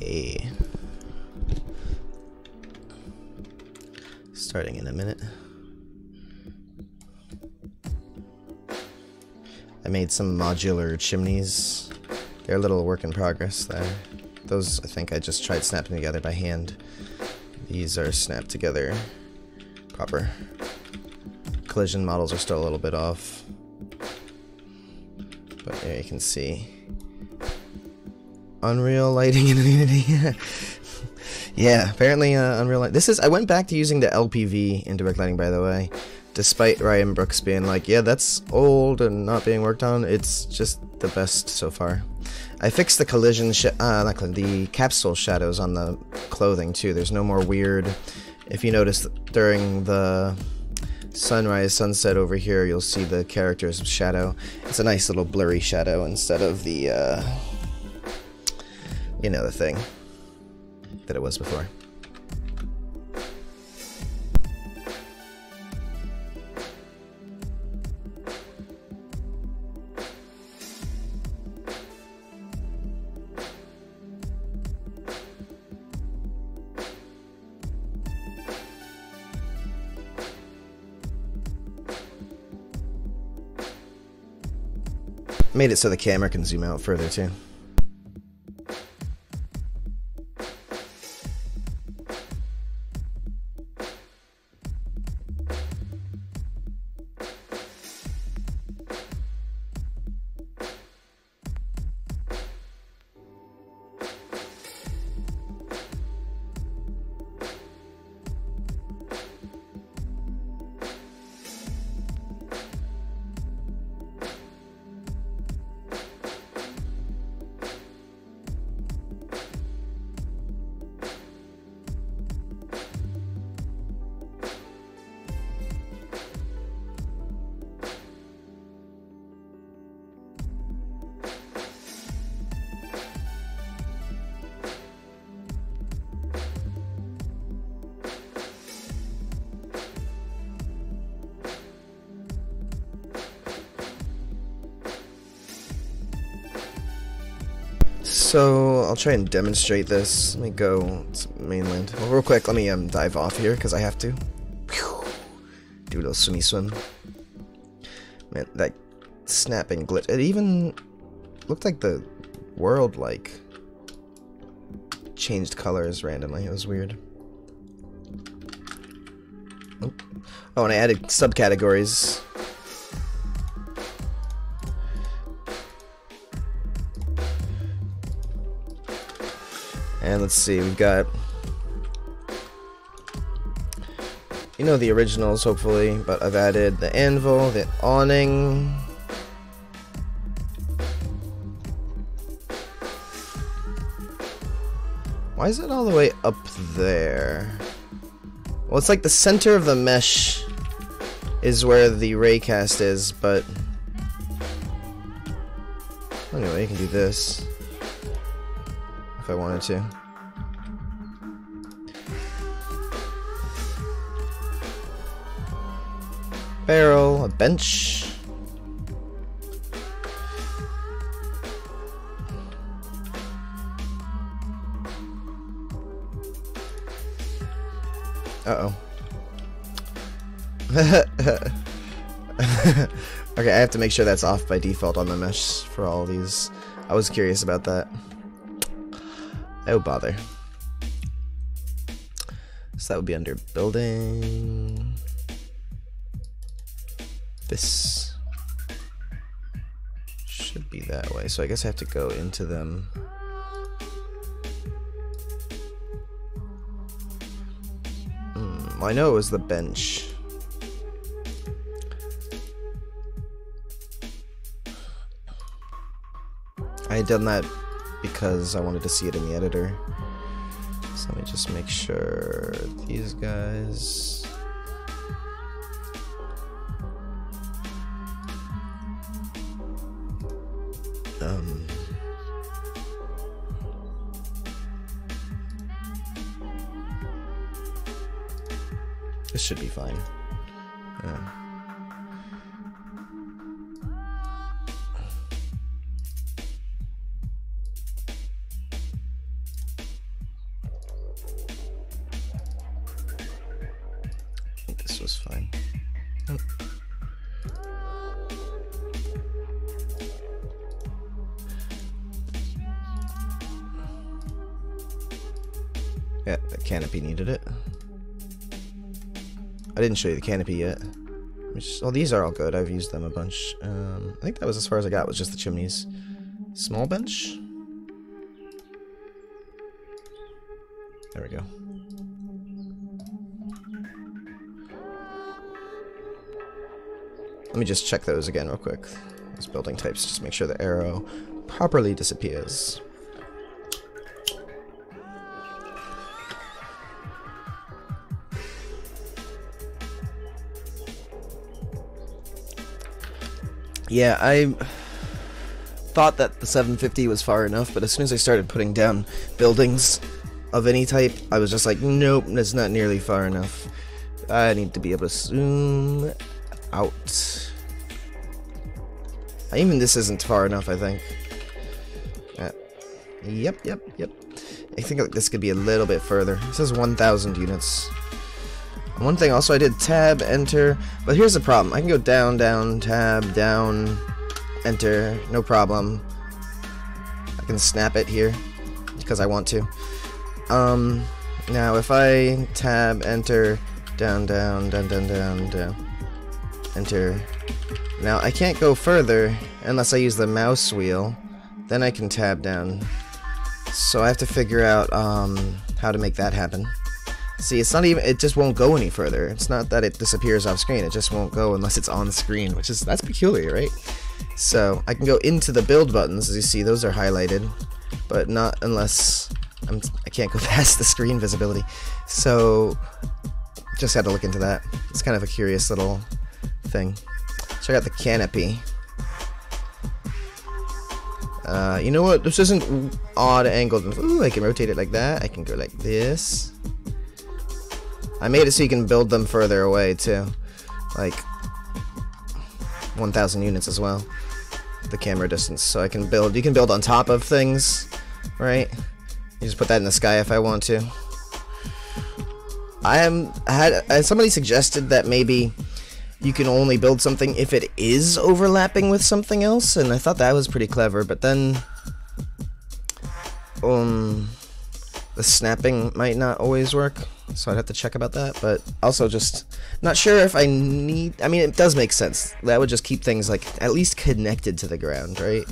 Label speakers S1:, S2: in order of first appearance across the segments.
S1: Okay. Starting in a minute. I made some modular chimneys. They're a little work in progress there. Those, I think I just tried snapping together by hand. These are snapped together proper. Collision models are still a little bit off. But there you can see. Unreal lighting in Unity. Yeah, apparently Unreal Light. This is, I went back to using the LPV in direct lighting, by the way. Despite Ryan Brooks being like, yeah, that's old and not being worked on, it's just the best so far. I fixed the collision, the capsule shadows on the clothing too. There's no more weird. If you notice during the sunrise, sunset over here, you'll see the character's shadow. It's a nice little blurry shadow instead of the, you know, the thing that it was before. Made it so the camera can zoom out further too. So I'll try and demonstrate this. Let me go to mainland. Well, real quick, let me dive off here because I have to. Do a little swimmy swim. Man, that snapping glitch. It even looked like the world changed colors randomly. It was weird. Oh, and I added subcategories. And let's see, we've got, you know, the originals, hopefully, but I've added the anvil, the awning. Why is it all the way up there? Well, it's like the center of the mesh is where the raycast is, but anyway, you can do this if I wanted to. Barrel, a bench. Uh-oh. Okay, I have to make sure that's off by default on the mesh for all these. I was curious about that. Oh, bother. So that would be under building. This should be that way, so I guess I have to go into them. Well, I know it was the bench. I had done that because I wanted to see it in the editor. So let me just make sure these guys. This should be fine. Yeah. Yeah, the canopy needed it. I didn't show you the canopy yet. Well, these are all good. I've used them a bunch. I think that was as far as I got, was just the chimneys. Small bench? There we go. Let me just check those again real quick. Those building types, just make sure the arrow properly disappears. Yeah, I thought that the 750 was far enough, but as soon as I started putting down buildings of any type, I was just like, nope, that's not nearly far enough. I need to be able to zoom out. Even this isn't far enough, I think. Yep. I think this could be a little bit further. It says 1,000 units. One thing also, I did tab, enter, but here's the problem. I can go down, down, tab, down, enter, no problem. I can snap it here, because I want to. Now if I tab, enter, down, down, down, down, down, down, enter. Now I can't go further unless I use the mouse wheel. Then I can tab down. So I have to figure out how to make that happen. See, it's not even, it just won't go any further. It's not that it disappears off screen, it just won't go unless it's on screen, that's peculiar, right? So, I can go into the build buttons, as you see, those are highlighted, but not unless I can't go past the screen visibility. So, just had to look into that. It's kind of a curious little thing. So I got the canopy. You know what, this isn't odd angled. Ooh, I can rotate it like that, I can go like this. I made it so you can build them further away too, like 1,000 units as well. The camera distance, so I can build. You can build on top of things, right? You just put that in the sky if I want to. Somebody suggested that maybe you can only build something if it is overlapping with something else, and I thought that was pretty clever. But then, the snapping might not always work. So I'd have to check about that, but also just not sure if I need. I mean, it does make sense. That would just keep things like at least connected to the ground, right?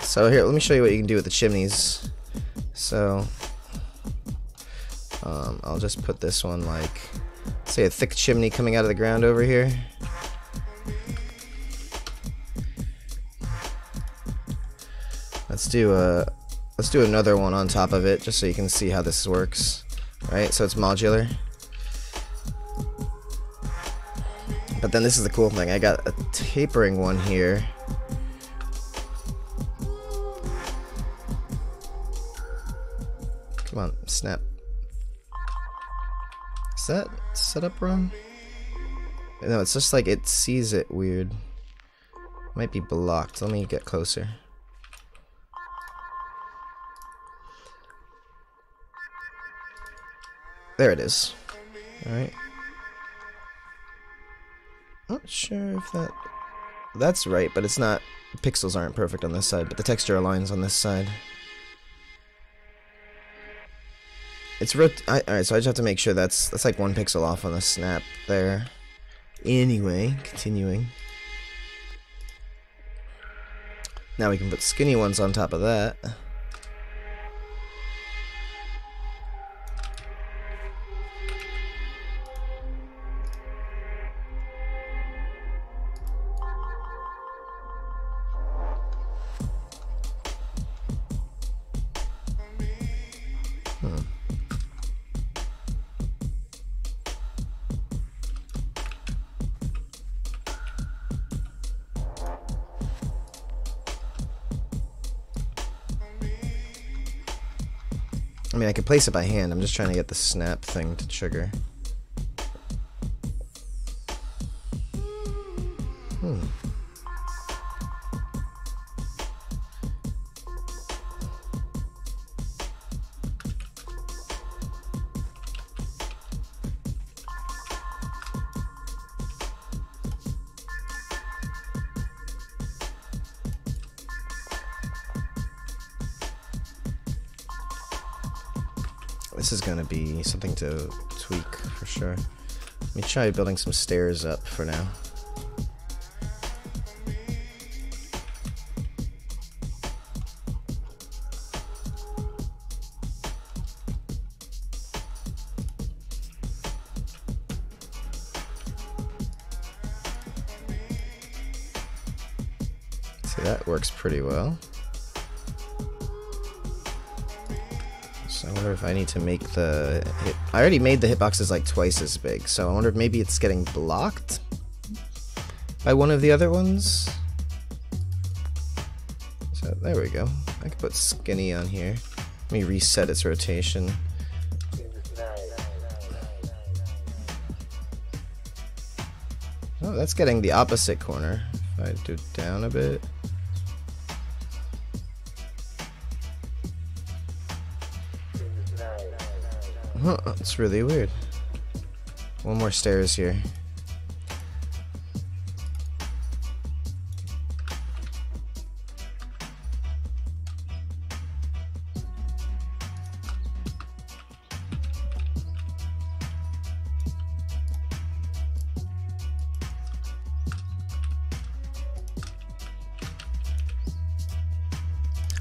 S1: So here, let me show you what you can do with the chimneys. So I'll just put this one like, say, a thick chimney coming out of the ground over here. Let's do another one on top of it, just so you can see how this works. Right, so it's modular. But then this is the cool thing. I got a tapering one here. Come on, snap. Is that set up wrong? No, it's just like it sees it weird. Might be blocked. Let me get closer. There it is. Alright. Not sure if that's right, but it's not. The pixels aren't perfect on this side, but the texture aligns on this side. It's alright, so I just have to make sure that's like 1 pixel off on the snap there. Anyway, continuing. Now we can put skinny ones on top of that. I mean, I could place it by hand. I'm just trying to get the snap thing to trigger. This is gonna be something to tweak for sure. Let me try building some stairs up for now. See, that works pretty well. So I wonder if I need to make the I already made the hitboxes like twice as big, so I wonder if maybe it's getting blocked by one of the other ones. So there we go. I can put skinny on here. Let me reset its rotation. Oh, that's getting the opposite corner. If I do it down a bit. Huh, that's really weird. One more stairs here.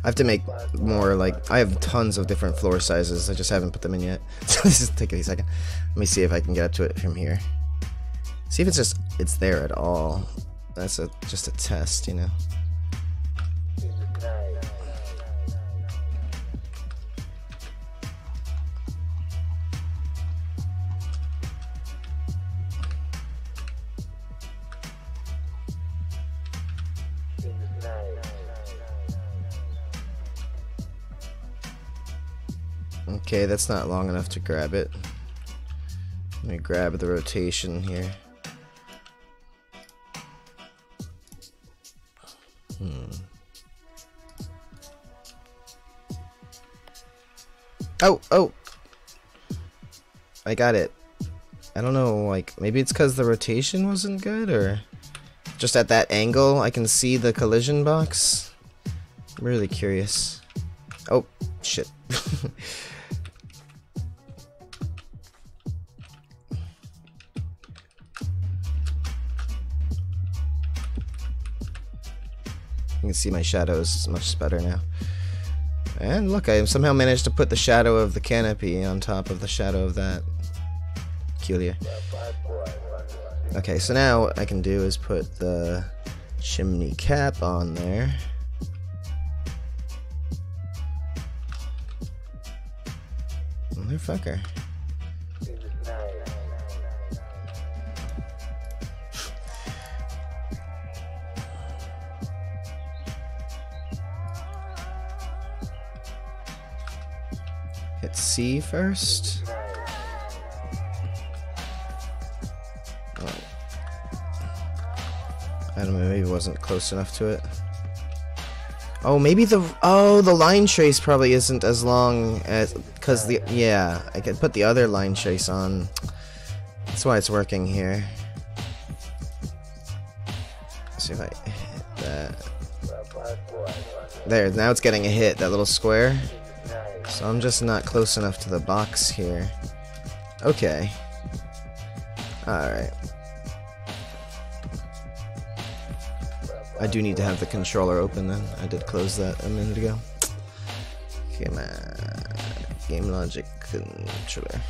S1: I have to make more, like, I have tons of different floor sizes, I just haven't put them in yet. So this is taking a second. Let me see if I can get up to it from here. See if it's there at all. That's just a test, you know. Okay, that's not long enough to grab it. Let me grab the rotation here. Oh! I got it. I don't know, like, maybe it's because the rotation wasn't good, or just at that angle I can see the collision box. I'm really curious. Oh, shit. You can see my shadows much better now. And look, I somehow managed to put the shadow of the canopy on top of the shadow of that. Peculiar. Okay, so now what I can do is put the chimney cap on there. Motherfucker. Hit C first. Oh. I don't know, maybe it wasn't close enough to it. Oh, maybe the line trace probably isn't as long as, because yeah, I could put the other line trace on. That's why it's working here. Let's see if I hit that. There, now it's getting a hit, that little square. So I'm just not close enough to the box here. Okay. Alright. I do need to have the controller open then. I did close that a minute ago. Come on. Game logic controller.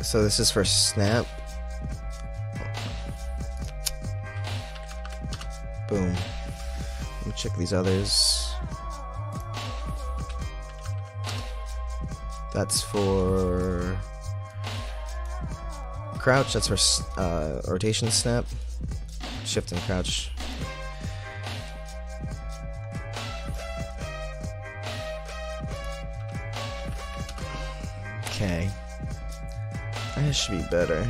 S1: So this is for snap. Boom. Let me check these others. That's for crouch. That's for rotation snap. Shift and crouch. Okay. That should be better.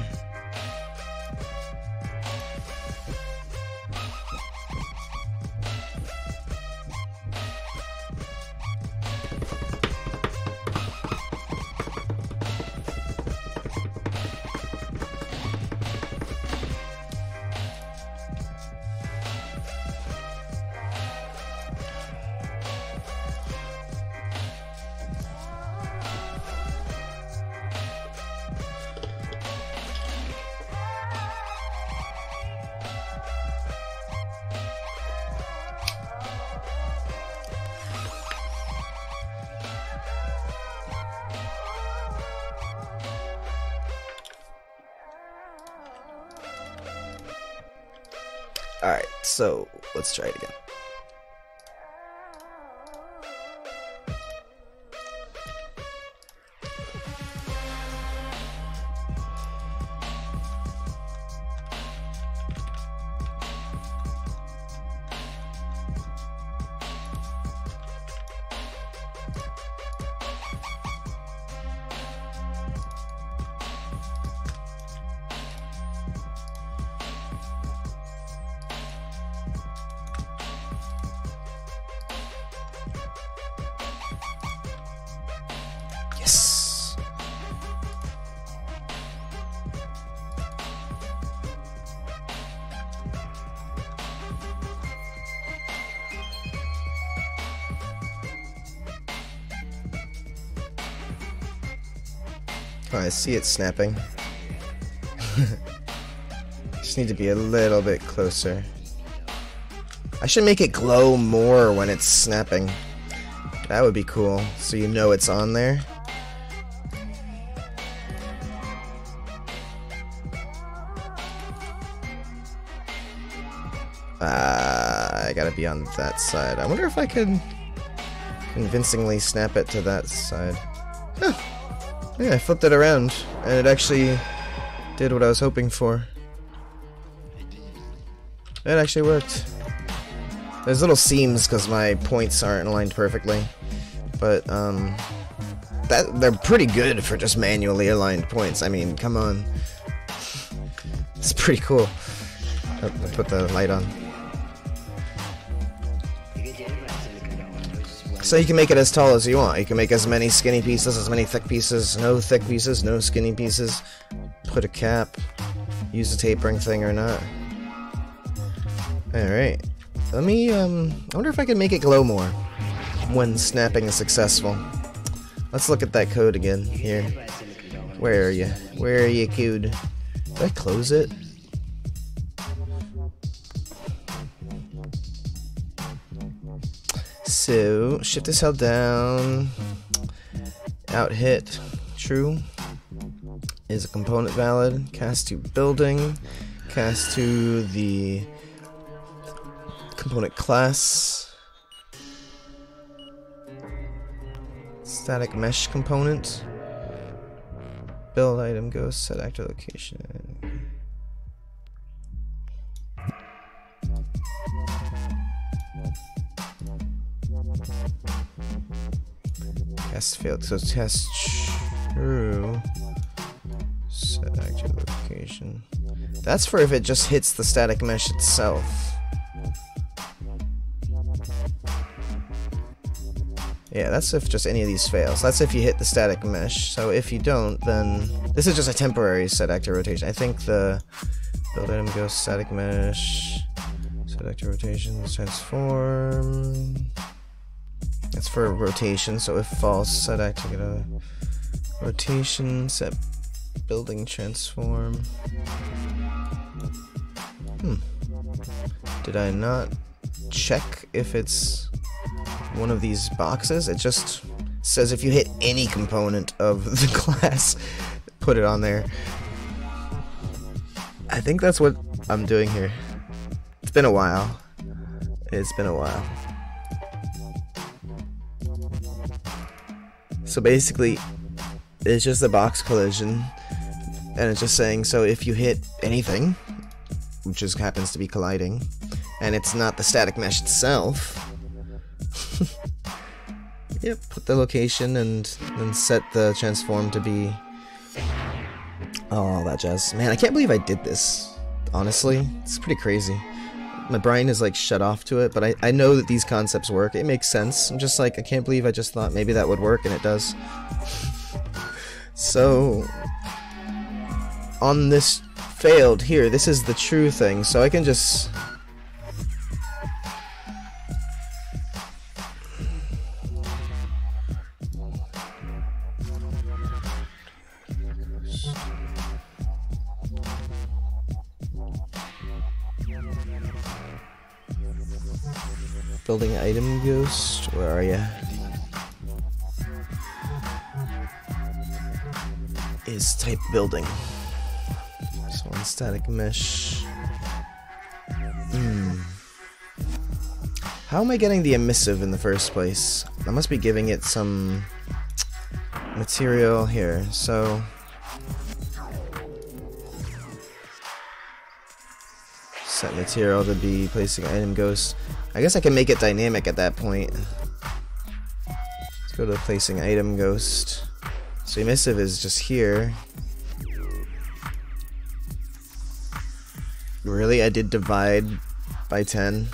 S1: Alright, so let's try it again. Yes. Oh, I see it snapping. Just need to be a little bit closer. I should make it glow more when it's snapping. That would be cool, so you know it's on there. I gotta be on that side. I wonder if I could convincingly snap it to that side. Huh. Yeah, I flipped it around, and it actually did what I was hoping for. It actually worked. There's little seams because my points aren't aligned perfectly, but they're pretty good for just manually aligned points. I mean, come on, it's pretty cool. Oh, I put the light on. So you can make it as tall as you want. You can make as many skinny pieces, as many thick pieces, no thick pieces, no skinny pieces. Put a cap, use the tapering thing or not. Alright. Let me, I wonder if I can make it glow more when snapping is successful. Let's look at that code again here. Where are you? Where are you, code? Did I close it? So, shift is held down, out hit, true, is a component valid, cast to building, cast to the component class, static mesh component, build item goes set actor location. Test failed, so test true. Set actor location. That's for if it just hits the static mesh itself. Yeah, that's if just any of these fails. That's if you hit the static mesh. So if you don't, then this is just a temporary set actor rotation. I think the build item goes static mesh, set actor rotation, transform. That's for rotation, so if false, set actor get a rotation, set building transform. Did I not check if it's one of these boxes? It just says if you hit any component of the class, put it on there. I think that's what I'm doing here. It's been a while. It's been a while. So basically, it's just a box collision, and it's just saying, so if you hit anything, which just happens to be colliding, and it's not the static mesh itself, yep, put the location and then set the transform to be all that jazz. Man, I can't believe I did this, honestly. It's pretty crazy. My brain is like shut off to it, but I know that these concepts work. It makes sense. I'm just like, I can't believe I just thought maybe that would work, and it does. So, on this failed here, this is the true thing, so I can just... Building item ghost, where are ya? Is type building. So on static mesh. How am I getting the emissive in the first place? I must be giving it some material here, so set material to be placing item ghost. I guess I can make it dynamic at that point. Let's go to placing item ghost. So emissive is just here. Really? I did divide by 10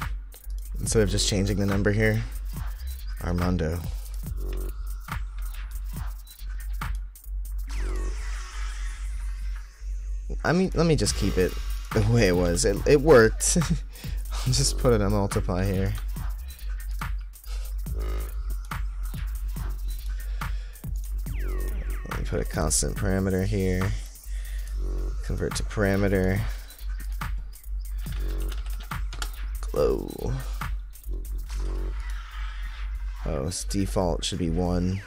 S1: instead of just changing the number here. Armando. I mean, let me just keep it the way it was. It worked. I'll just put in a multiply here. Let me put a constant parameter here. Convert to parameter. Glow. Oh, its default should be 1.